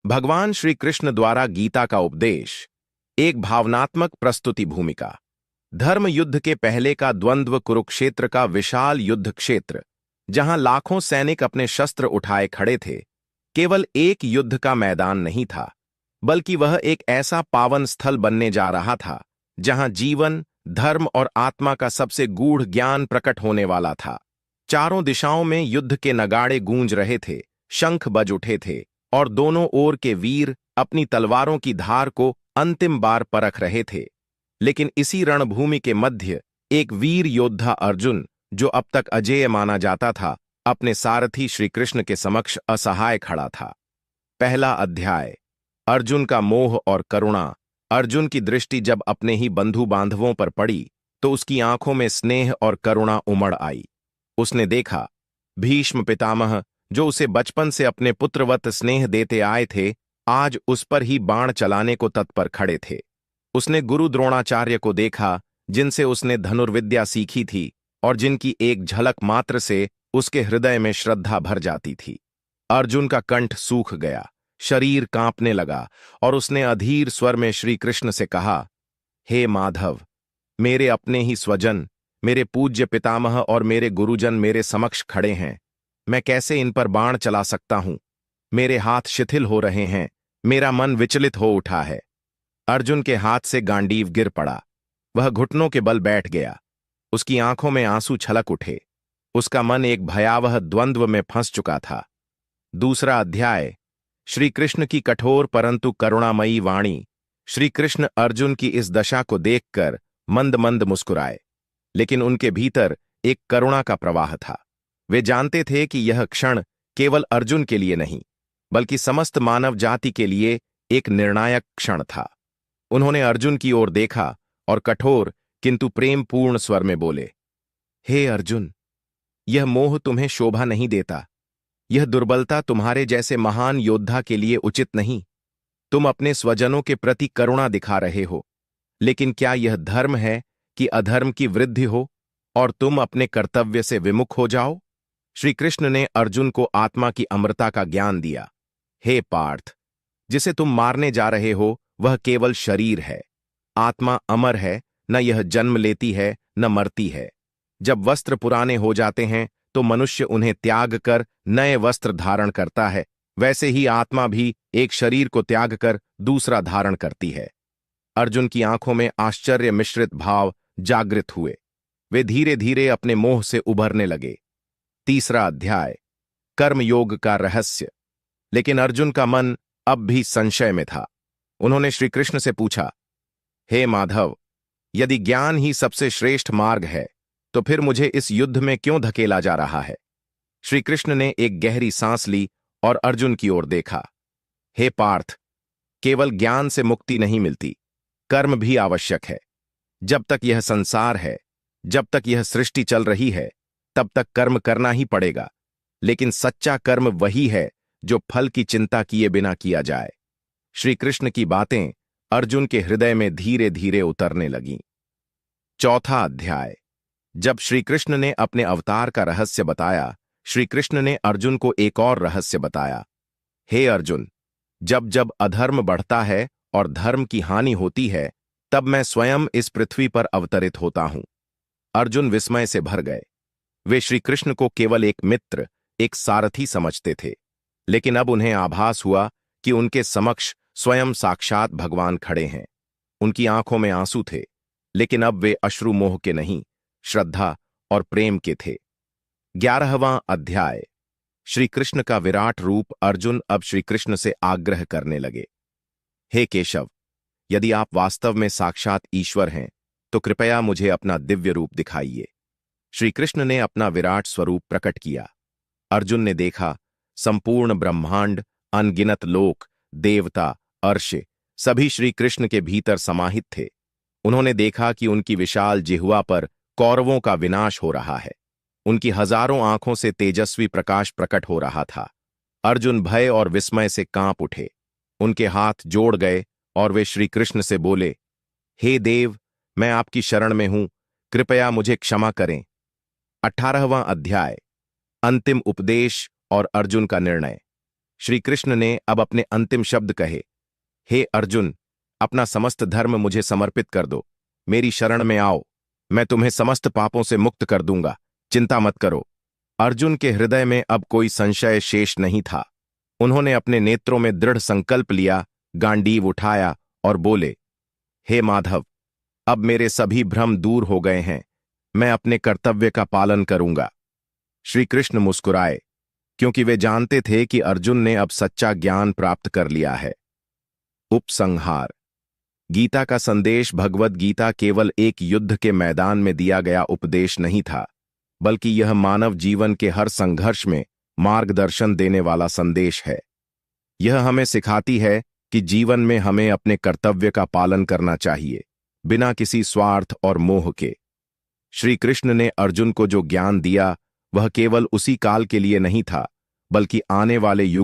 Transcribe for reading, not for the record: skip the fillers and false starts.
भगवान श्री कृष्ण द्वारा गीता का उपदेश। एक भावनात्मक प्रस्तुति भूमिका। धर्म युद्ध के पहले का द्वंद्व कुरुक्षेत्र का विशाल युद्ध क्षेत्र, जहां लाखों सैनिक अपने शस्त्र उठाए खड़े थे, केवल एक युद्ध का मैदान नहीं था, बल्कि वह एक ऐसा पावन स्थल बनने जा रहा था जहां जीवन, धर्म और आत्मा का सबसे गूढ़ ज्ञान प्रकट होने वाला था। चारों दिशाओं में युद्ध के नगाड़े गूंज रहे थे, शंख बज उठे थे और दोनों ओर के वीर अपनी तलवारों की धार को अंतिम बार परख रहे थे। लेकिन इसी रणभूमि के मध्य एक वीर योद्धा अर्जुन, जो अब तक अजेय माना जाता था, अपने सारथी श्री कृष्ण के समक्ष असहाय खड़ा था। पहला अध्याय। अर्जुन का मोह और करुणा। अर्जुन की दृष्टि जब अपने ही बंधु बांधवों पर पड़ी तो उसकी आंखों में स्नेह और करुणा उमड़ आई। उसने देखा भीष्म पितामह, जो उसे बचपन से अपने पुत्रवत स्नेह देते आए थे, आज उस पर ही बाण चलाने को तत्पर खड़े थे। उसने गुरु द्रोणाचार्य को देखा, जिनसे उसने धनुर्विद्या सीखी थी और जिनकी एक झलक मात्र से उसके हृदय में श्रद्धा भर जाती थी। अर्जुन का कंठ सूख गया, शरीर कांपने लगा और उसने अधीर स्वर में श्री कृष्ण से कहा, हे माधव, मेरे अपने ही स्वजन, मेरे पूज्य पितामह और मेरे गुरुजन मेरे समक्ष खड़े हैं। मैं कैसे इन पर बाण चला सकता हूं? मेरे हाथ शिथिल हो रहे हैं, मेरा मन विचलित हो उठा है। अर्जुन के हाथ से गांडीव गिर पड़ा। वह घुटनों के बल बैठ गया। उसकी आंखों में आंसू छलक उठे। उसका मन एक भयावह द्वंद्व में फंस चुका था। दूसरा अध्याय। श्री कृष्ण की कठोर परंतु करुणामयी वाणी। श्री कृष्ण अर्जुन की इस दशा को देखकर मंद मंद मुस्कुराए, लेकिन उनके भीतर एक करुणा का प्रवाह था। वे जानते थे कि यह क्षण केवल अर्जुन के लिए नहीं, बल्कि समस्त मानव जाति के लिए एक निर्णायक क्षण था। उन्होंने अर्जुन की ओर देखा और कठोर किंतु प्रेमपूर्ण स्वर में बोले, हे अर्जुन, यह मोह तुम्हें शोभा नहीं देता। यह दुर्बलता तुम्हारे जैसे महान योद्धा के लिए उचित नहीं। तुम अपने स्वजनों के प्रति करुणा दिखा रहे हो, लेकिन क्या यह धर्म है कि अधर्म की वृद्धि हो और तुम अपने कर्तव्य से विमुख हो जाओ? श्री कृष्ण ने अर्जुन को आत्मा की अमरता का ज्ञान दिया। हे पार्थ, जिसे तुम मारने जा रहे हो वह केवल शरीर है। आत्मा अमर है, न यह जन्म लेती है न मरती है। जब वस्त्र पुराने हो जाते हैं तो मनुष्य उन्हें त्याग कर नए वस्त्र धारण करता है, वैसे ही आत्मा भी एक शरीर को त्याग कर दूसरा धारण करती है। अर्जुन की आंखों में आश्चर्य मिश्रित भाव जागृत हुए। वे धीरे धीरे अपने मोह से उभरने लगे। तीसरा अध्याय। कर्मयोग का रहस्य। लेकिन अर्जुन का मन अब भी संशय में था। उन्होंने श्री कृष्ण से पूछा, हे माधव, यदि ज्ञान ही सबसे श्रेष्ठ मार्ग है तो फिर मुझे इस युद्ध में क्यों धकेला जा रहा है? श्री कृष्ण ने एक गहरी सांस ली और अर्जुन की ओर देखा। हे पार्थ, केवल ज्ञान से मुक्ति नहीं मिलती, कर्म भी आवश्यक है। जब तक यह संसार है, जब तक यह सृष्टि चल रही है, तब तक कर्म करना ही पड़ेगा। लेकिन सच्चा कर्म वही है जो फल की चिंता किए बिना किया जाए। श्री कृष्ण की बातें अर्जुन के हृदय में धीरे धीरे उतरने लगीं। चौथा अध्याय। जब श्री कृष्ण ने अपने अवतार का रहस्य बताया, श्री कृष्ण ने अर्जुन को एक और रहस्य बताया। हे अर्जुन, जब जब अधर्म बढ़ता है और धर्म की हानि होती है, तब मैं स्वयं इस पृथ्वी पर अवतरित होता हूं। अर्जुन विस्मय से भर गए। वे श्री कृष्ण को केवल एक मित्र, एक सारथी समझते थे, लेकिन अब उन्हें आभास हुआ कि उनके समक्ष स्वयं साक्षात भगवान खड़े हैं। उनकी आंखों में आंसू थे, लेकिन अब वे अश्रु मोह के नहीं, श्रद्धा और प्रेम के थे। 11वां अध्याय। श्री कृष्ण का विराट रूप। अर्जुन अब श्री कृष्ण से आग्रह करने लगे, हे केशव, यदि आप वास्तव में साक्षात ईश्वर हैं तो कृपया मुझे अपना दिव्य रूप दिखाइए। श्री कृष्ण ने अपना विराट स्वरूप प्रकट किया। अर्जुन ने देखा, संपूर्ण ब्रह्मांड, अनगिनत लोक, देवता, अर्श, सभी श्री कृष्ण के भीतर समाहित थे। उन्होंने देखा कि उनकी विशाल जिह्वा पर कौरवों का विनाश हो रहा है। उनकी हजारों आंखों से तेजस्वी प्रकाश प्रकट हो रहा था। अर्जुन भय और विस्मय से कांप उठे। उनके हाथ जोड़ गए और वे श्री कृष्ण से बोले, हे देव, मैं आपकी शरण में हूं, कृपया मुझे क्षमा करें। 18वां अध्याय। अंतिम उपदेश और अर्जुन का निर्णय। श्री कृष्ण ने अब अपने अंतिम शब्द कहे, हे अर्जुन, अपना समस्त धर्म मुझे समर्पित कर दो, मेरी शरण में आओ, मैं तुम्हें समस्त पापों से मुक्त कर दूंगा, चिंता मत करो। अर्जुन के हृदय में अब कोई संशय शेष नहीं था। उन्होंने अपने नेत्रों में दृढ़ संकल्प लिया, गांडीव उठाया और बोले, हे माधव, अब मेरे सभी भ्रम दूर हो गए हैं, मैं अपने कर्तव्य का पालन करूंगा। श्री कृष्ण मुस्कुराए, क्योंकि वे जानते थे कि अर्जुन ने अब सच्चा ज्ञान प्राप्त कर लिया है। उपसंहार। गीता का संदेश भगवद गीता केवल एक युद्ध के मैदान में दिया गया उपदेश नहीं था, बल्कि यह मानव जीवन के हर संघर्ष में मार्गदर्शन देने वाला संदेश है। यह हमें सिखाती है कि जीवन में हमें अपने कर्तव्य का पालन करना चाहिए, बिना किसी स्वार्थ और मोह के। श्री कृष्ण ने अर्जुन को जो ज्ञान दिया, वह केवल उसी काल के लिए नहीं था, बल्कि आने वाले युग